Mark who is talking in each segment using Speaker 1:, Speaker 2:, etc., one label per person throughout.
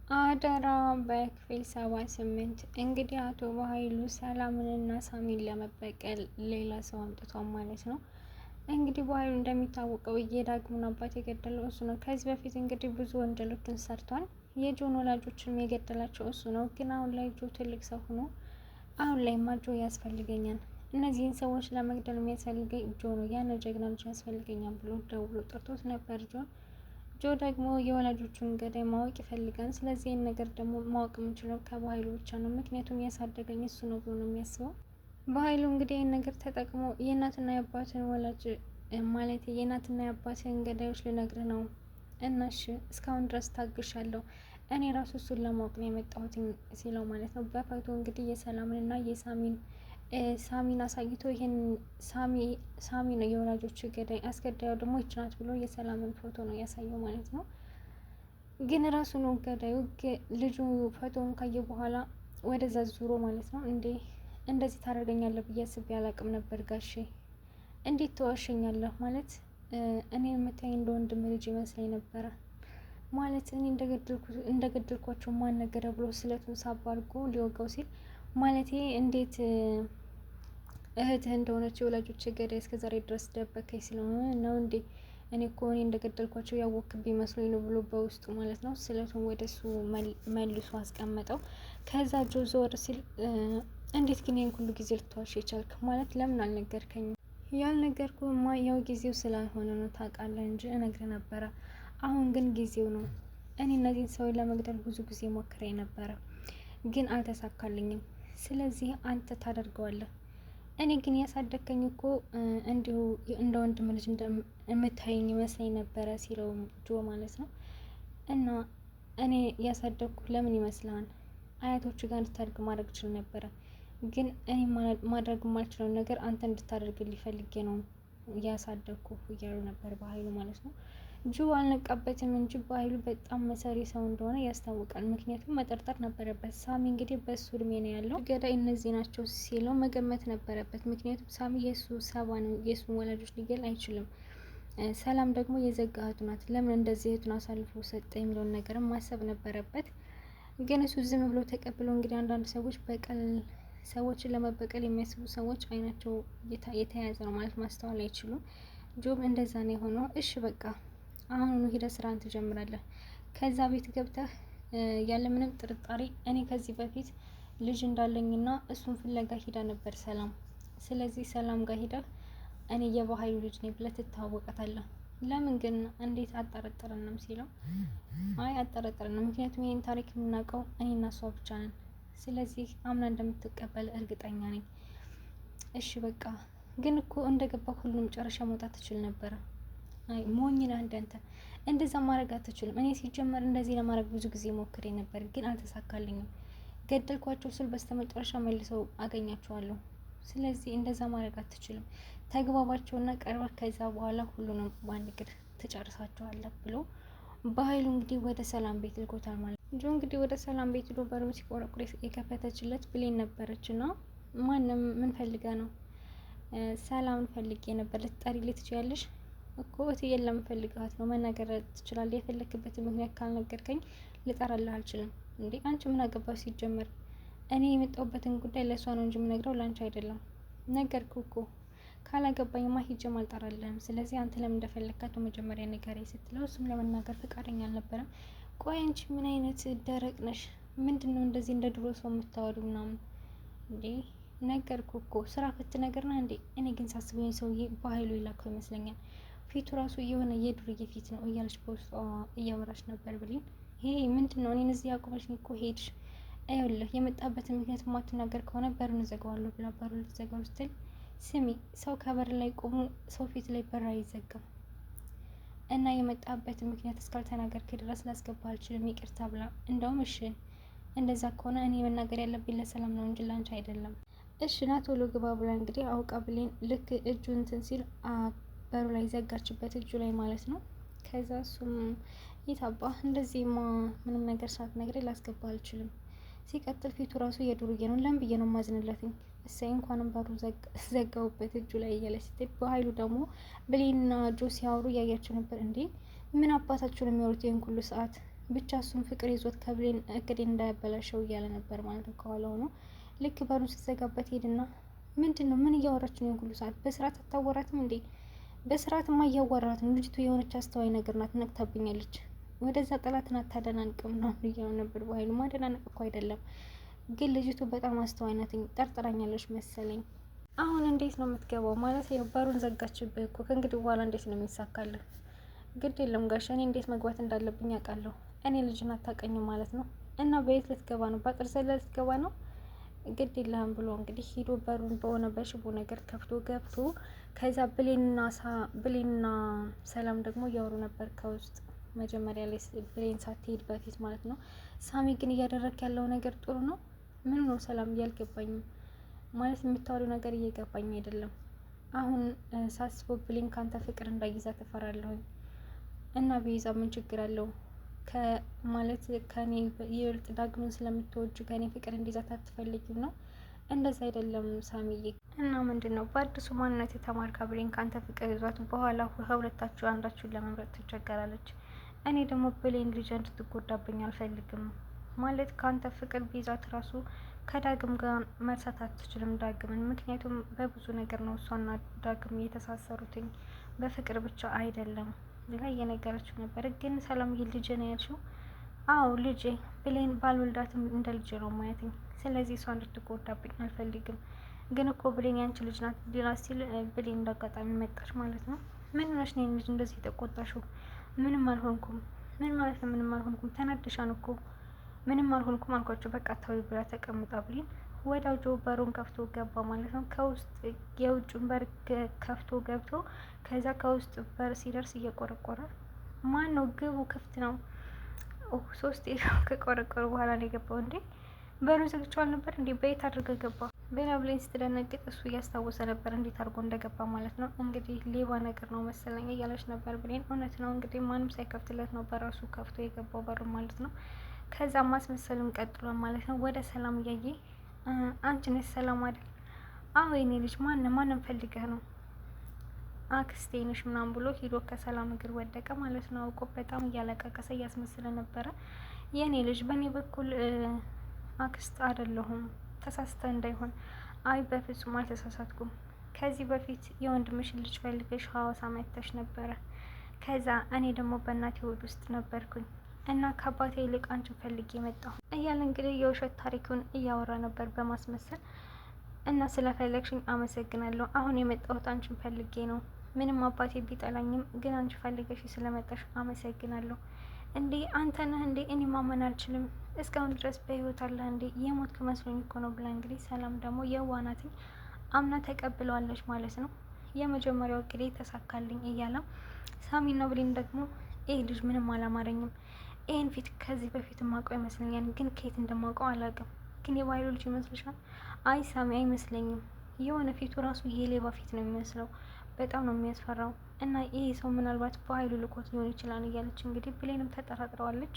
Speaker 1: አደራ በክፍል 78 እንግዲህ አቶ በኃይሉ ሰላምንና ሳሚን ለመበቀል ሌላ ሰው አምጥቷል ማለት ነው። እንግዲህ በኃይሉ እንደሚታወቀው የዳግምን አባት የገደለው እሱ ነው። ከዚህ በፊት እንግዲህ ብዙ ወንጀሎችን ሰርቷል። የጆን ወላጆችንም የገደላቸው እሱ ነው። ግን አሁን ላይ ጆ ትልቅ ሰው ሆኖ አሁን ላይ ጆ ያስፈልገኛል፣ እነዚህን ሰዎች ለመግደል የሚያስፈልገኝ ጆ ነው፣ ያን ጀግና ልጅ ያስፈልገኛል ብሎ ደውሎ ጠርቶት ነበር ጆን። ጆ ደግሞ የወላጆቹን ገዳይ ማወቅ ይፈልጋል። ስለዚህ ይህን ነገር ደግሞ ማወቅ የምንችለው ከበኃይሉ ብቻ ነው፣ ምክንያቱም ያሳደገኝ እሱ ነው ብሎ ነው የሚያስበው። በኃይሉ እንግዲህ ይህን ነገር ተጠቅሞ የእናትና የአባትን ወላጅ ማለት የእናትና የአባትን ገዳዮች ልነግር ነው እና እሺ እስካሁን ድረስ ታግሻለሁ፣ እኔ ራሱ እሱን ለማወቅ ነው የመጣሁት ሲለው ማለት ነው። በፎቶ እንግዲህ የሰላምንና ሳሚን አሳይቶ ይህን ሳሚ ነው የወላጆች ገዳይ፣ አስገዳዩ ደግሞ ይችናት ብሎ የሰላምን ፎቶ ነው ያሳየው ማለት ነው። ግን ራሱ ነው ገዳዩ። ልጁ ፎቶውን ካየ በኋላ ወደዛ ዙሮ ማለት ነው እንደዚህ ታደርገኛለህ ብዬ አስቤ አላቅም ነበር ጋሼ፣ እንዴት ተዋሸኛለህ ማለት እኔ የምታይ እንደ ወንድም ልጅ ይመስለኝ ነበረ ማለት እኔ እንደገደልኳቸው ማን ነገረ ብሎ ስለቱን ሳብ አድርጎ ሊወጋው ሲል ማለቴ እንዴት እህትህ እንደሆነች የወላጆች ገዳይ እስከዛሬ ድረስ ደበከኝ ስለሆነ ነው እንዴ? እኔ እኮ እንደገደልኳቸው ያወቅብኝ መስሎኝ ነው ብሎ በውስጡ ማለት ነው ስለቱን ወደሱ መልሶ አስቀመጠው። ከዛ ጆ ዞር ሲል እንዴት ግን ይህን ሁሉ ጊዜ ልትዋሽ የቻልክ? ማለት ለምን አልነገርከኝም? ያልነገርኩህማ ያው ጊዜው ስላልሆነ ነው ታውቃለህ እንጂ እነግርህ ነበረ። አሁን ግን ጊዜው ነው። እኔ እነዚህን ሰዎች ለመግደል ብዙ ጊዜ ሞክሬ ነበረ፣ ግን አልተሳካልኝም። ስለዚህ አንተ ታደርገዋለህ። እኔ ግን ያሳደግከኝ እኮ እንዲሁ እንደ ወንድም ልጅ የምታየኝ ይመስለኝ ነበረ ሲለው ጆ ማለት ነው። እና እኔ ያሳደግኩ ለምን ይመስልሃል? አያቶቹ ጋር እንድታድግ ማድረግ ችል ነበረ፣ ግን እኔ ማድረግ የማልችለው ነገር አንተ እንድታደርግልኝ ፈልጌ ነው ያሳደግኩ እያሉ ነበር በኃይሉ ማለት ነው። ጆ አልነቃበትም እንጂ በኃይሉ በጣም መሰሪ ሰው እንደሆነ ያስታውቃል። ምክንያቱም መጠርጠር ነበረበት። ሳሚ እንግዲህ በሱ እድሜ ነው ያለው፣ ገዳይ እነዚህ ናቸው ሲለው መገመት ነበረበት። ምክንያቱም ሳሚ የሱ ሰባ ነው፣ የሱን ወላጆች ሊገል አይችልም። ሰላም ደግሞ የዘጋ እህቱ ናት። ለምን እንደዚህ እህቱን አሳልፎ ሰጠ የሚለውን ነገርም ማሰብ ነበረበት። ግን እሱ ዝም ብሎ ተቀብሎ እንግዲህ አንዳንድ ሰዎች ሰዎችን ለመበቀል የሚያስቡ ሰዎች አይናቸው የተያያዘ ነው ማለት ማስተዋል አይችሉም። ጆብ እንደዛ ነው የሆነው። እሺ በቃ አሁኑኑ ሂደህ ስራን ትጀምራለህ። ከዛ ቤት ገብተህ ያለምንም ጥርጣሬ እኔ ከዚህ በፊት ልጅ እንዳለኝና እሱን ፍለጋ ሂዳ ነበር ሰላም። ስለዚህ ሰላም ጋር ሂደህ እኔ የበኃይሉ ልጅ ነኝ ብለህ ትታወቃታለህ። ለምን ግን እንዴት አጠረጥረንም ሲለው አይ አጠረጥረንም፣ ምክንያቱም ይህን ታሪክ የምናውቀው እኔና እሷ ብቻ ነን። ስለዚህ አምና እንደምትቀበል እርግጠኛ ነኝ። እሺ በቃ ግን እኮ እንደገባ ሁሉንም ጨረሻ መውጣት ትችል ነበረ። አይ ሞኝ ነህ እንዳንተ፣ እንደዛ ማድረግ አትችልም። እኔ ሲጀመር እንደዚህ ለማድረግ ብዙ ጊዜ ሞክሬ ነበር፣ ግን አልተሳካልኝም። ገደልኳቸው ስል በስተመጨረሻ መልሰው አገኛቸዋለሁ። ስለዚህ እንደዛ ማድረግ አትችልም። ተግባባቸውና ቀርባ ከዛ በኋላ ሁሉንም በአንድ እግር ትጨርሳቸዋለህ ብሎ በኃይሉ እንግዲህ ወደ ሰላም ቤት ልኮታል ማለት ነው። ጆ እንግዲህ ወደ ሰላም ቤት ሄዶ በሩን ሲቆረቁር የከፈተችለት ብሌን ነበረች እና ማንም ምን ፈልጋ ነው? ሰላምን ፈልጌ ነበር፣ ልትጠሪልኝ ትችያለሽ እኮ እትዬን ለምን ፈልጋት ነው? መናገር ትችላለህ። የፈለክበትን ምክንያት ካልነገርከኝ ልጠራልህ አልችልም። እንዴ አንቺ ምን አገባሽ? ሲጀመር እኔ የመጣሁበትን ጉዳይ ለእሷ ነው እንጂ የምነግረው ለአንቺ አይደለም። ነገርኩ እኮ ካላገባኝማ ሂጅም አልጠራልህም። ስለዚህ አንተ ለምን እንደፈለግካት መጀመሪያ ንገረኝ ስትለው እሱም ለመናገር ፈቃደኛ አልነበረም። ቆይ አንቺ ምን አይነት ደረቅ ነሽ? ምንድን ነው እንደዚህ እንደ ድሮ ሰው የምታወዱ ምናምን? እንዴ ነገርኩ እኮ ስራ ፈት ነገር ና እንዴ። እኔ ግን ሳስበኝ ሰውዬ በኃይሉ ይላከው ይመስለኛል። ፊቱ ራሱ የሆነ የዱርዬ ፊት ነው እያለች በውስጧ እያወራች ነበር ብሌን። ይሄ ምንድን ነው? እኔን እዚህ ያቆመችኝ እኮ ሄድሽ። አይወልህ የመጣበትን ምክንያት ማትናገር ከሆነ በሩን እዘጋዋለሁ ብላ በሩን ልትዘጋው ስትል፣ ስሚ ሰው ከበር ላይ ቆሞ ሰው ፊት ላይ በር አይዘጋም እና የመጣበትን ምክንያት እስካልተናገርክ ድረስ ላስገባ አልችልም፣ ይቅርታ ብላ እንደውም እሺ እንደዛ ከሆነ እኔ መናገር ያለብኝ ለሰላም ነው እንጂ ላንቺ አይደለም። እሺ ና ቶሎ ግባ ብላ እንግዲህ አውቃ ብሌን ልክ እጁ እንትን ሲል በሩ ላይ ዘጋችበት፣ እጁ ላይ ማለት ነው። ከዛ እሱም ይታባ እንደዚህማ ምንም ነገር ሳትነግረኝ ላስገባ አልችልም። ሲቀጥል ፊቱ ራሱ የዱርዬ ነው። ለምን ብዬ ነው ማዝንለትኝ? እሰይ እንኳንም በሩ ዘጋውበት እጁ ላይ እያለች ስትል፣ በኃይሉ ደግሞ ብሌንና ጆ ሲያወሩ እያያቸው ነበር። እንዴ ምን አባታችሁ ነው የሚያወሩት ይህን ሁሉ ሰዓት? ብቻ እሱም ፍቅር ይዞት ከብሌን እቅዴን እንዳያበላሸው እያለ ነበር ማለት ነው። ከኋላ ሆኖ ልክ በሩን ስትዘጋበት ሄድና ምንድን ነው? ምን እያወራች ነው የሁሉ ሰዓት? በስርዓት አታወራትም እንዴ? በስርዓትማ እያወራት ነው። ልጅቱ የሆነች አስተዋይ ነገር ናት፣ ነቅታብኛለች። ወደዛ ጠላትን አታደናንቅም ነው እያሉ ነበር። በኃይሉ ማደናነቅ እኮ አይደለም፣ ግን ልጅቱ በጣም አስተዋይ ናት፣ ጠርጥራኛለች መሰለኝ። አሁን እንዴት ነው የምትገባው? ማለት ያው በሩን ዘጋችብህ እኮ። ከእንግዲህ በኋላ እንዴት ነው የሚሳካልህ? ግድ የለም ጋሽ፣ እኔ እንዴት መግባት እንዳለብኝ አውቃለሁ። እኔ ልጅን አታውቀኝም ማለት ነው። እና በየት ልትገባ ነው? በአጥር ዘለ ልትገባ ነው? ግድ የለህም ብሎ እንግዲህ ሂዶ በሩን በሆነ በሽቦ ነገር ከፍቶ ገብቶ ከዛ ብሌንና ሰላም ደግሞ እያወሩ ነበር ከውስጥ መጀመሪያ ላይ ብሌን ሳትሄድ በፊት ማለት ነው። ሳሚ ግን እያደረግ ያለው ነገር ጥሩ ነው? ምን ነው ሰላም? እያልገባኝም ማለት የምታወሪው ነገር እየገባኝ አይደለም። አሁን ሳስበው ብሌን ካንተ ፍቅር እንዳይዛ ትፈራለሁኝ። እና ቢይዛ ምን ችግር አለው? ማለት ከኔ ይበልጥ ዳግምን ስለምትወጁ ከኔ ፍቅር እንዲዛት አትፈልጊም ነው? እንደዛ አይደለም ሳሚዬ። እና ምንድን ነው በአዲሱ ማንነት የተማርካ ብሌን ካንተ ፍቅር ይዟት በኋላ ከሁለታችሁ አንዳችሁን ለመምረጥ ትቸገራለች። እኔ ደግሞ ብሌን ልጅ እንድትጎዳብኝ አልፈልግም። ማለት ካንተ ፍቅር ቢይዛት ራሱ ከዳግም ጋር መርሳት አትችልም ዳግምን። ምክንያቱም በብዙ ነገር ነው እሷና ዳግም የተሳሰሩትኝ፣ በፍቅር ብቻ አይደለም ብላ እየነገረችው ነበር። ግን ሰላምዬ ልጅ ነው ያልሽው? አዎ ልጄ ብሌን ባልወልዳትም እንደ ልጅ ነው ማየትኝ። ስለዚህ እሷ እንድትጎዳብኝ አልፈልግም። ግን እኮ ብሌን ያንቺ ልጅ ናት ሌላ ሲል ብሌን እንዳጋጣሚ መጣች ማለት ነው። ምን ሆነሽ ነው ልጅ እንደዚህ የተቆጣሽው? ምንም አልሆንኩም። ምን ማለት ነው ምንም አልሆንኩም? ተናደሻን እኮ። ምንም አልሆንኩም አልኳቸው። በቃ ታዊ ብላ ተቀምጣ ብሌን ወዳጆ በሩን ከፍቶ ገባ ማለት ነው። ከውስጥ የውጭን በር ከፍቶ ገብቶ ከዛ ከውስጥ በር ሲደርስ እየቆረቆረ ማን ነው? ግቡ ክፍት ነው። ሶስት ከቆረቆረ በኋላ ነው የገባው። እንዴ በሩን ዘግቼዋል ነበር እንዴ? በየት አድርገ ገባ ብላ ብሌን ስትደነግጥ እሱ እያስታወሰ ነበር እንዴት አድርጎ እንደገባ ማለት ነው። እንግዲህ ሌባ ነገር ነው መሰለኝ እያለች ነበር ብሌን። እውነት ነው እንግዲህ ማንም ሳይከፍትለት ነው በራሱ ከፍቶ የገባው በሩ ማለት ነው። ከዛ ማስመሰልም ቀጥሏል ማለት ነው። ወደ ሰላም እያየ አንቺ ነሽ ሰላም አይደል? አዎ የኔ ልጅ ማንም ፈልገህ ነው? አክስቴ ነሽ ምናምን ብሎ ሂዶ ከሰላም እግር ወደቀ ማለት ነው። አውቆ በጣም እያለቀቀሰ እያስመሰለ ነበረ። የኔ ልጅ በእኔ በኩል አክስት አይደለሁም፣ ተሳስተ እንዳይሆን። አይ በፍጹም አልተሳሳትኩም። ከዚህ በፊት የወንድምሽን ልጅ ፈልገሽ ሀዋሳ መጥተሽ ነበረ። ከዛ እኔ ደግሞ በእናቴ ሆድ ውስጥ ነበርኩኝ እና ከአባቴ ይልቅ አንቺን ፈልጌ መጣሁ እያለ እንግዲህ የውሸት ታሪኩን እያወራ ነበር በማስመሰል። እና ስለፈለግሽኝ አመሰግናለሁ። አሁን የመጣሁት አንቺን ፈልጌ ነው። ምንም አባቴ ቢጠላኝም ግን አንቺ ፈልገሽ ስለመጣሽ አመሰግናለሁ። እንዴ አንተ ነህ እንዴ? እኔ ማመን አልችልም። እስካሁን ድረስ በህይወት አለህ እንዴ? የሞትክ መስሎኝ እኮ ነው ብላ እንግዲህ ሰላም ደግሞ የዋናትኝ አምና ተቀብለዋለች ማለት ነው። የመጀመሪያው እቅዴ ተሳካልኝ እያለ ሳሚና ብሌን ደግሞ ይህ ልጅ ምንም አላማረኝም፣ ይህን ፊት ከዚህ በፊት ማውቀው ይመስለኛል፣ ግን ከየት እንደማውቀው አላውቅም። ግን የባህሉ ልጅ ይመስልሻል? አይ ሳሚ አይመስለኝም። የሆነ ፊቱ ራሱ የሌባ ፊት ነው የሚመስለው። በጣም ነው የሚያስፈራው። እና ይሄ ሰው ምናልባት በኃይሉ ልኮት ሊሆን ይችላል እያለች እንግዲህ ብሌንም ተጠራጥረዋለች።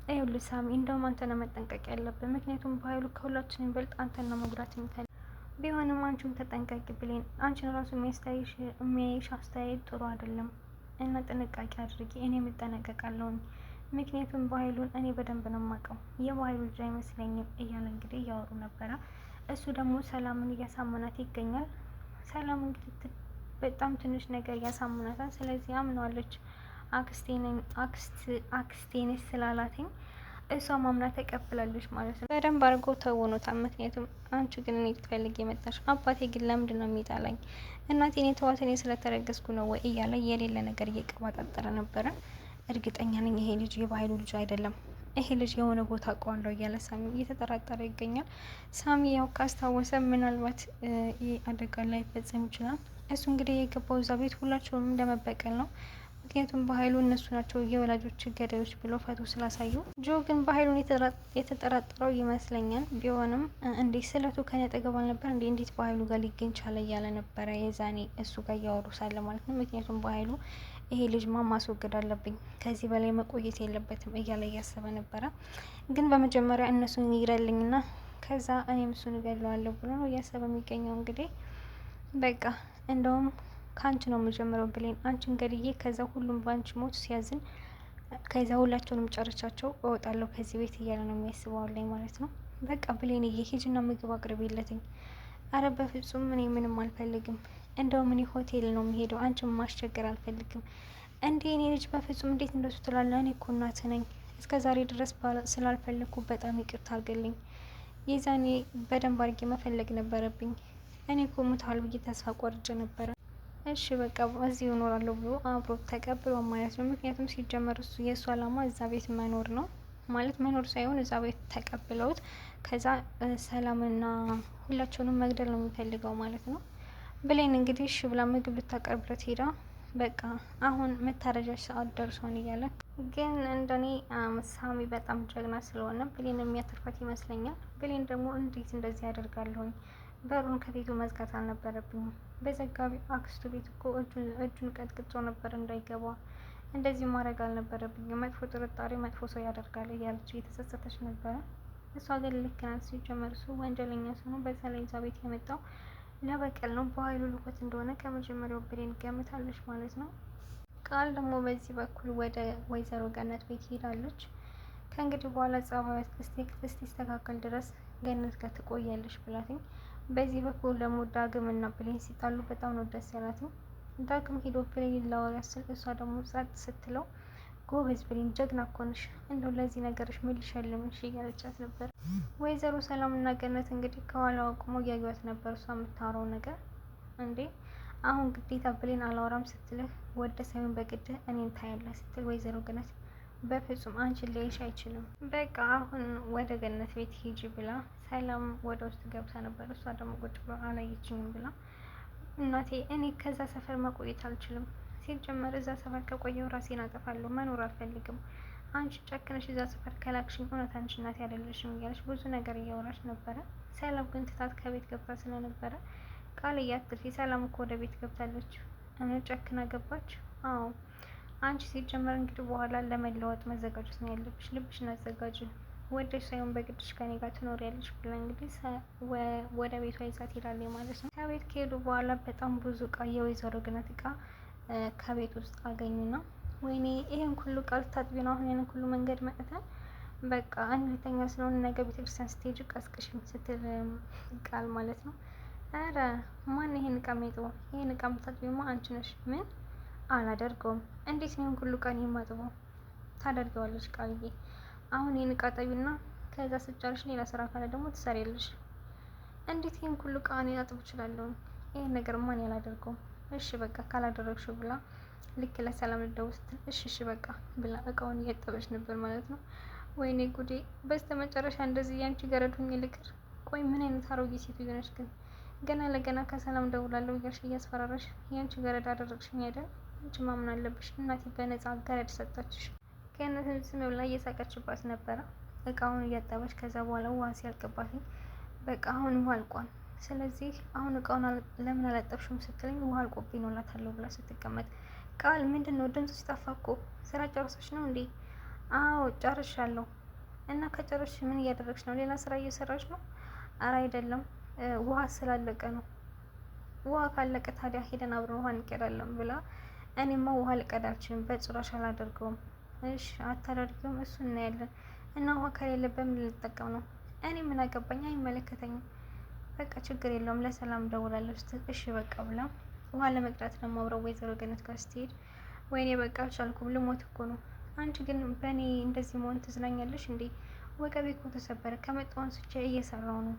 Speaker 1: ይኸውልህ ሳሚ እንደውም አንተ ነው መጠንቀቅ ያለብን፣ ምክንያቱም በኃይሉ ከሁላችን ይበልጥ አንተን ነው መጉዳት የሚፈልግ ቢሆንም አንቺም ተጠንቀቂ ብሌን። አንቺን ራሱ የሚያይሽ አስተያየት ጥሩ አይደለም እና ጥንቃቄ አድርጊ። እኔ የምጠነቀቃለሁኝ ምክንያቱም በኃይሉን እኔ በደንብ ነው የማውቀው፣ የበኃይሉ ልጅ አይመስለኝም እያለ እንግዲህ እያወሩ ነበረ። እሱ ደግሞ ሰላምን እያሳመናት ይገኛል። ሰላም እንግዲህ በጣም ትንሽ ነገር እያሳምናታል። ስለዚህ አምነዋለች። አክስቴ ነች ስላላትኝ እሷ ማምና ተቀብላለች ማለት ነው። በደንብ አድርጎ ተውኖታል። ምክንያቱም አንቺ ግን እኔ ልትፈልግ የመጣሽ አባቴ ግን ለምንድን ነው የሚጣላኝ? እናቴን የተዋት እኔ ስለተረገዝኩ ነው ወይ እያለ የሌለ ነገር እየቀባጣጠረ ነበረ። እርግጠኛ ነኝ ይሄ ልጅ የበኃይሉ ልጅ አይደለም፣ ይሄ ልጅ የሆነ ቦታ አውቀዋለሁ እያለ ሳሚ እየተጠራጠረ ይገኛል። ሳሚ ያው ካስታወሰ ምናልባት ይህ አደጋ ላይ ፈጽም ይችላል። እሱ እንግዲህ የገባው እዛ ቤት ሁላቸውንም ለመበቀል ነው። ምክንያቱም በኃይሉ እነሱ ናቸው የወላጆች ገዳዮች ብለው ፈቶ ስላሳዩ። ጆ ግን በኃይሉን የተጠራጠረው ይመስለኛል። ቢሆንም እንዴ ስለቱ ከኔ አጠገብ አልነበር እንዴ? እንዴት በኃይሉ ጋር ሊገኝ ቻለ እያለ ነበረ የዛኔ እሱ ጋር እያወሩ ሳለ ማለት ነው። ምክንያቱም በኃይሉ ይሄ ልጅማ ማስወገድ አለብኝ፣ ከዚህ በላይ መቆየት የለበትም እያለ እያሰበ ነበረ። ግን በመጀመሪያ እነሱን ይግደልኝና ከዛ እኔም እሱን እገድለዋለሁ ብሎ ነው እያሰበ የሚገኘው። እንግዲህ በቃ እንደውም ከአንቺ ነው የምጀምረው ብሌን፣ አንቺን ገድዬ ከዛ ሁሉም በአንቺ ሞት ሲያዝን ከዛ ሁላቸውንም ጨርቻቸው እወጣለሁ ከዚህ ቤት እያለ ነው የሚያስበው አለኝ ማለት ነው። በቃ ብሌንዬ ሂጂና ምግብ አቅርቢለትኝ። አረ በፍጹም እኔ ምንም አልፈልግም፣ እንደውም እኔ ሆቴል ነው የሚሄደው፣ አንቺን ማስቸገር አልፈልግም። እንዴ እኔ ልጅ በፍጹም እንዴት እንደሱ ትላለህ? እኔ እኮ እናት ነኝ። እስከ ዛሬ ድረስ ስላልፈለግኩ በጣም ይቅርታ አድርግልኝ። የዛኔ በደንብ አድርጌ መፈለግ ነበረብኝ። እኔ እኮ ሙታል ብዬ ተስፋ ቆርጬ ነበረ። እሺ በቃ እዚሁ እኖራለሁ ብሎ አብሮ ተቀብሎ ማለት ነው። ምክንያቱም ሲጀመር እሱ የእሱ አላማ እዛ ቤት መኖር ነው ማለት መኖር ሳይሆን እዛ ቤት ተቀብለውት ከዛ ሰላምና ሁላቸውንም መግደል ነው የሚፈልገው ማለት ነው። ብሌን እንግዲህ እሺ ብላ ምግብ ልታቀርብለት ሄዳ በቃ አሁን መታረጃች ሰዓት ደርሷን እያለ ግን እንደኔ ሳሚ በጣም ጀግና ስለሆነ ብሌን የሚያተርፋት ይመስለኛል። ብሌን ደግሞ እንዴት እንደዚህ ያደርጋለሁኝ፣ በሩን ከቤቱ መዝጋት አልነበረብኝም። በዘጋቢ አክስቱ ቤት እኮ እጁን ቀጥቅጦ ነበር እንዳይገባ፣ እንደዚህ ማድረግ አልነበረብኝም። መጥፎ ጥርጣሬ መጥፎ ሰው ያደርጋል እያለች እየተጸጸተች ነበረ። እሷ ግን ልክ ናት። ሲጀመር እሱ ወንጀለኛ ሲሆን በዛ ላይ እዛ ቤት የመጣው ለበቀል ነው። በኃይሉ ልኮት እንደሆነ ከመጀመሪያው ብሌን ገምታለች ማለት ነው። ቃል ደግሞ በዚህ በኩል ወደ ወይዘሮ ገነት ቤት ሄዳለች። ከእንግዲህ በኋላ ጸባዩ እስኪስተካከል ድረስ ገነት ጋር ትቆያለች ብላትኝ። በዚህ በኩል ደግሞ ዳግም እና ብሌን ሲጣሉ በጣም ነው ደስ ያላትኝ። ዳግም ሄዶ ብሌን ላወራ ስል እሷ ደግሞ ጸጥ ስትለው ጎበዝ ብሌን ጀግና እኮ ነሽ፣ እንደው ለዚህ ነገርሽ ምን ልሸልምሽ እያለቻት ነበር። ወይዘሮ ሰላም እና ገነት እንግዲህ ከኋላዋ ቆመው እያዩት ነበር። እሷ የምታወራው ነገር እንዴ አሁን ግዴታ ብሌን አላወራም ስትልህ ወደ ሳይሆን በግድህ እኔን ታያለህ ስትል ወይዘሮ ገነት በፍጹም አንቺን ሊያይሽ አይችልም፣ በቃ አሁን ወደ ገነት ቤት ሂጂ ብላ ሰላም ወደ ውስጥ ገብታ ነበር። እሷ ደግሞ ቁጭ ብላ አላየችኝም ብላ እናቴ እኔ ከዛ ሰፈር መቆየት አልችልም፣ ሲጀመር እዛ ሰፈር ከቆየው ራሴን አጠፋለሁ፣ መኖር አልፈልግም። አንቺ ጨክነሽ እዛ ሰፈር ከላክሽኝ እውነት አንቺ እናቴ አይደለሽም እያለች ብዙ ነገር እያወራች ነበረ። ሰላም ግን ትታት ከቤት ገብታ ስለነበረ ቃል እያትፊ ሰላም እኮ ወደ ቤት ገብታለች፣ ጨክና ገባች። አዎ አንቺ ሲጀመር እንግዲህ በኋላ ለመለወጥ መዘጋጀት ነው ያለብሽ፣ ልብሽን አዘጋጅ፣ ወደሽ ሳይሆን በግድሽ ከኔ ጋር ትኖሪያለሽ ብላ እንግዲህ ወደ ቤቷ ይዛት ሄዳለች ማለት ነው። ከቤት ከሄዱ በኋላ በጣም ብዙ እቃ የወይዘሮ ገነት እቃ ከቤት ውስጥ አገኙና ወይኔ ይሄን ሁሉ ቃል ታጥቢ ነው አሁን ይሄን ሁሉ መንገድ መጥተን በቃ አንተኛ ስለሆነ ነገ ቤተክርስቲያን ስትሄጂ ቀስቅሽም ስትል ቃል ማለት ነው። አረ ማን ይሄን እቃ የሚያጥበው? ይሄን እቃ የምታጥቢማ አንቺ ነሽ። ምን አላደርገውም። እንዴት ነው ሁሉ ቀን የማጥበው? ታደርገዋለች ቃልዬ። አሁን ይሄን እቃ ጠቢና ከዛ ስጨርሽ ሌላ ስራ ካለ ደግሞ ትሰሪያለሽ። እንዴት ይሄን ሁሉ እቃ እኔ ላጥብ እችላለሁ? ይሄን ነገር ማን ያላደርገውም? እሺ በቃ ካላደረግሽው ብላ ልክ ለሰላም ልደውል ስትል እሺ በቃ ብላ እቃውን እያጠበች ነበር ማለት ነው። ወይኔ ጉዴ! በስተ መጨረሻ እንደዚህ ያንቺ ገረዱኝ ልቅር። ቆይ ምን አይነት አሮጌ ሴት ይሆነች ግን ገና ለገና ከሰላም ደውላለሁ እያልሽ እያስፈራራሽ ያንቺ ገረድ አደረግሽኝ አይደል? አንቺ ማመን አለብሽ። እናቴ በነፃ ገረድ ሰጣችሽ። ገነትን ዝም ብላ እየሳቀችባት ነበረ እቃውን እያጠበች። ከዛ በኋላ ውሃ ሲያልቅባት በቃ አሁን ውሃ አልቋል፣ ስለዚህ አሁን እቃውን ለምን አላጠብሽም ስትለኝ ውሃ አልቆብኝ ነው እላታለሁ ብላ ስትቀመጥ ቃል ምንድን ነው ድምጽ ሲጠፋ እኮ ስራ ጨርሰሽ ነው እንዴ? አዎ ጨርሻለሁ። እና ከጨረስሽ ምን እያደረግሽ ነው? ሌላ ስራ እየሰራች ነው? አረ አይደለም ውሃ ስላለቀ ነው። ውሃ ካለቀ ታዲያ ሄደን አብረን ውሃ እንቀዳለን ብላ እኔማ ውሃ ልቀዳ አልችልም፣ በጭራሽ አላደርገውም። እሺ አታደርጊውም? እሱ እናያለን። እና ውሃ ከሌለ በምን ልጠቀም ነው? እኔ ምን አገባኝ? አይመለከተኝም። በቃ ችግር የለውም ለሰላም ደውላለሁ ስትል እሺ በቃ ብላ ውሃ ለመቅዳት ደግሞ አብረው ወይዘሮ ገነት ጋር ስትሄድ ወይኔ በቃ አልቻልኩም፣ ልሞት እኮ ነው። አንቺ ግን በእኔ እንደዚህ መሆን ትዝናኛለሽ እንዴ? ወገቤ እኮ ተሰበረ፣ ከመጣሁ አንስቼ እየሰራው ነው።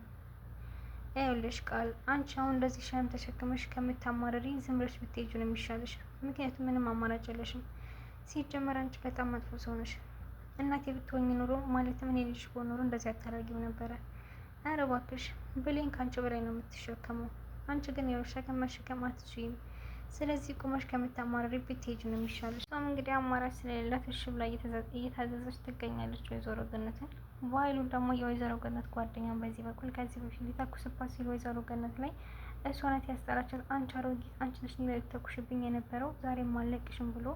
Speaker 1: ይኸውልሽ ቃል አንቺ አሁን እንደዚህ ሻም ተሸክመሽ ከምታማረሪ ዝም ብለሽ ብትሄጂ ነው የሚሻልሽ። ምክንያቱም ምንም አማራጭ የለሽም። ሲጀመር አንቺ በጣም መጥፎ ሰው ነሽ። እናቴ ብትሆኝ ኑሮ ማለትም እኔ ልጅሽ ብሆን ኑሮ እንደዚህ አታደርጊም ነበረ። ኧረ እባክሽ ብሌን ከአንቺ በላይ ነው የምትሸከመው። አንቺ ግን ያው ሸክም መሸከም አትችይም። ስለዚህ ቁመሽ ከምታማረሪ ብትሄጂ ነው የሚሻልሽ። እሷም እንግዲህ አማራጭ ስለሌላት እሺ ብላ እየታዘዘች ትገኛለች ወይዘሮ ገነትን። በኃይሉ ደግሞ የወይዘሮ ገነት ጓደኛ በዚህ በኩል ከዚህ በፊት ሊተኩስባት ሲል ወይዘሮ ገነት ላይ እሷ ናት ያስጠራቻት። አንቺ አሮጊት አንቺ ነሽ ሊተኩሽብኝ የነበረው ዛሬም አልለቅሽም ብሎ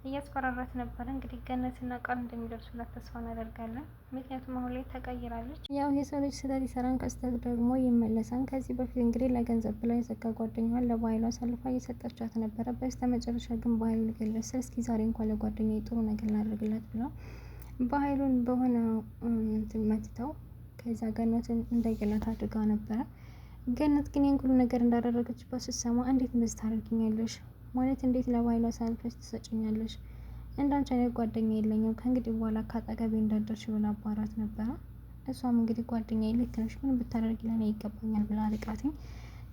Speaker 1: እያስፈራራት ነበረ። እንግዲህ ገነትና ቃል እንደሚደርሱላት ተስፋ እናደርጋለን። ምክንያቱም አሁን ላይ ተቀይራለች። ያው የሰው ልጅ ስህተት ይሰራን፣ ከስህተት ደግሞ ይመለሳል። ከዚህ በፊት እንግዲህ ለገንዘብ ብላ የዘጋ ጓደኛዋን ለባህሉ አሳልፋ እየሰጠቻት ነበረ። በስተ መጨረሻ ግን በኃይሉ ገለጽ፣ እስኪ ዛሬ እንኳን ለጓደኛዬ ጥሩ ነገር ላደርግላት ብላ በኃይሉን በሆነ መትተው ከዛ ገነትን እንዳይገላት አድርጋ ነበረ። ገነት ግን ይህን ሁሉ ነገር እንዳደረገችባት ስትሰማ እንዴት እንደዚህ ታደርጊኛለሽ? ማለት እንዴት ለባህሉ አሳልፈሽ ትሰጭኛለሽ? እንዳንቺ አይነት ጓደኛ የለኝም፣ ከእንግዲህ በኋላ ካጠገቤ እንዳደርሽ ብላ አባራት ነበረ። እሷም እንግዲህ ጓደኛዬ ልክ ነሽ፣ ምን ብታደርጊ ለእኔ ይገባኛል ብላ ርቃትኝ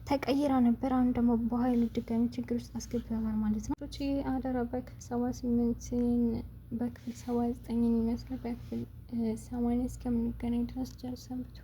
Speaker 1: ተቀይራ ነበር። አሁን ደግሞ በኃይሉ ድጋሚ ችግር ውስጥ አስገብተናል ማለት ነው። አደራ በክፍል 78 በክፍል 79 ይመስላል። በክፍል 80 እስከምንገናኝ ድረስ ጨርሰንብቱ